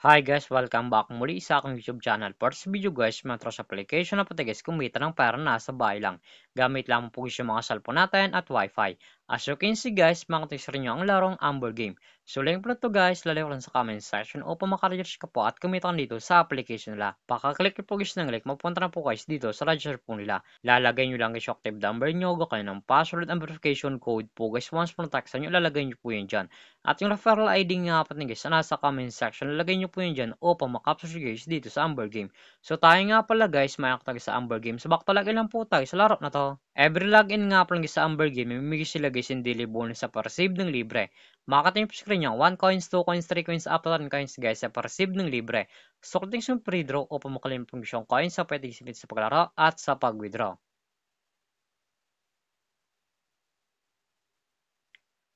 Hi guys! Welcome back muli sa aking YouTube channel. For this video guys, matros application na pati guys kumita ng pera nasa bahay lang. Gamit lang po guys yung mga cellphone natin at wifi. As you can see guys, makatis rin nyo ang larong Amber Game. So link po na to guys, lalagay ko lang sa comment section upang makaregister ka po at kumita ka dito sa application nila. Pakaklik po guys ng link, mapunta na po guys dito sa register po nila. Lalagay nyo lang guys yung active number nyo, kayo ng password and verification code po guys. Once po na-text nyo, lalagay nyo po yun dyan. At yung referral ID nga po guys, nasa comment section, lalagay nyo po yun dyan upang makapsure guys dito sa Amber Game. So tayo nga pala guys, mayak tayo sa Amber Game. So back talaga lang po tayo sa laro na to. Every login nga pala guys sa Amber Game, may sila guys yung daily bonus sa pa-receive ng libre. Makakating po screen nyo, 1 coins, 2 coins, 3 coins, up to 10 coins guys sa pa-receive ng libre. So kuting yung free draw upang makalim po yung coins sa pwede isipin sa paglaro at sa pag-withdraw.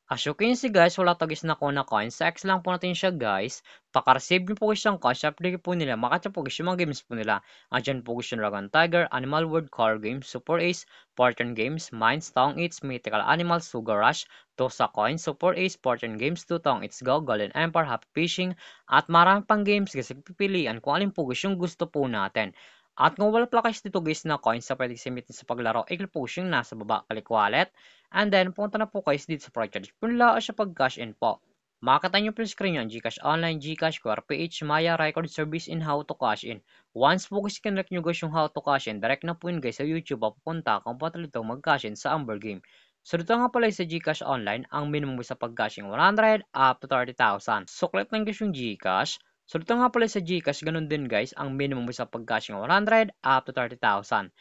As you can see guys, wala to guys na ko na coins. Sa X lang po natin siya guys. Paka-receive nyo po guys yung coins. Apply po nila. Makatya po guys yung mga games po nila. Andyan po guys yung Dragon Tiger, Animal World Car Games, Super Ace, Fortune Games, Mines, Tong Eats, Mythical Animals, Sugar Rush, Tosa Coins, Super Ace, Fortune Games, 2 Tong Eats Go, Golden Empire, Happy Fishing, at marami pang games guys. Pipilian kung alin po guys yung gusto po natin. At kung wala pala guys dito guys na coins na pwede simitin sa paglaro, i-click po yung nasa baba, click wallet. And then, punta na po kayo dito sa project. Punla siya pag cash in po. Makakita nyo po yung screen yun, Gcash Online, Gcash, QRPH, Maya, Record Service, in how to cash in. Once po kasi kinrek nyo guys yung how to cash in, direct na po yun guys sa YouTube, papunta kung patalito mag-cash in sa Amber Game. So dito nga pala sa Gcash Online, ang minimum sa pag-cash in 100 up to 30,000. So click lang guys yung Gcash. So dito nga pala sa Gcash, ganun din guys, ang minimum sa pag-cash in 100 up to 30,000.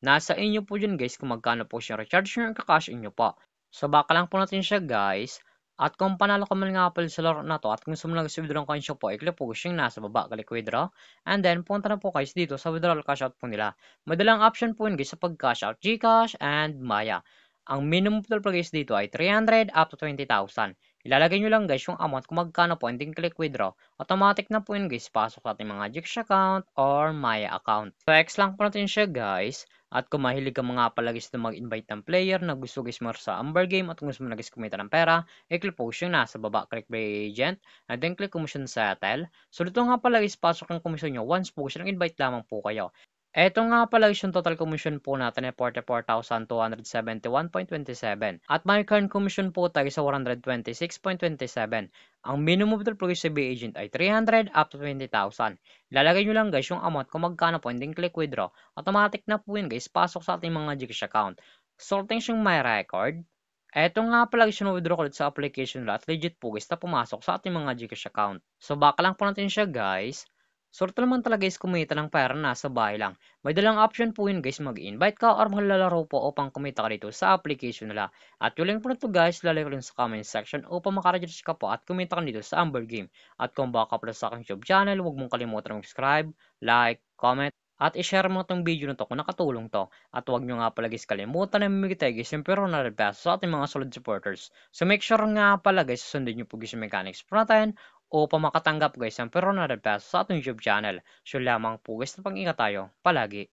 Nasa inyo po dyan guys kung magkano po siya recharge nyo ang kakash inyo po. So baka lang po natin siya guys. At kung panalo ka man nga pala sa laro na to at kung gusto mo lang gusto withdraw ng coins po, i-click po yung nasa baba, click withdraw. And then punta na po guys dito sa withdrawal cash out po nila. Madalang option po yun guys sa pag-cash out, Gcash and Maya. Ang minimum po guys dito ay 300 up to 20,000. Ilalagay nyo lang guys yung amount kung magkano po and then click withdraw. Automatic na po yun guys pasok sa ating mga Gcash account or Maya account. So X lang po natin siya guys. At kung mahilig ka mga palagis na mag-invite ng player na gusto guys mo sa Amber Game at kung gusto mo na guys kumita ng pera, i-click po yung nasa baba, click by agent, and then click commission settle. So dito nga pala guys, pasok ang commission nyo once po gusto invite lamang po kayo. Eto nga pala guys yung total commission po natin ay 44,271.27. At may current commission po tayo sa 126.27. Ang minimum withdrawal po sa B agent ay 300 up to 20,000. Ilalagay nyo lang guys yung amount kung magkano po and then click withdraw. Automatic na po yun guys, pasok sa ating mga Gcash account. Sorting yung my record. Eto nga pala guys yung withdraw ulit sa application nila at legit po guys na pumasok sa ating mga Gcash account. So baka lang po natin siya guys. Sorto naman talaga guys kumita ng pera nasa bahay lang. May dalang option po yun guys mag-invite ka or maglalaro po upang kumita ka dito sa application nila. At yung link po na to guys, lalagay ko rin sa comment section upang makaregister ka po at kumita ka dito sa Amber Game. At kung baka pala sa aking YouTube channel, huwag mong kalimutan mag-subscribe, like, comment, at i-share mo itong video na to kung nakatulong to. At huwag nyo nga pala guys kalimutan na mamigay guys yung pero na pesos sa ating mga solid supporters. So make sure nga pala guys susundin nyo po guys yung mechanics po natin upang makatanggap guys ng pero na pesos sa ating YouTube channel. So lamang po guys na pag-ingat tayo palagi.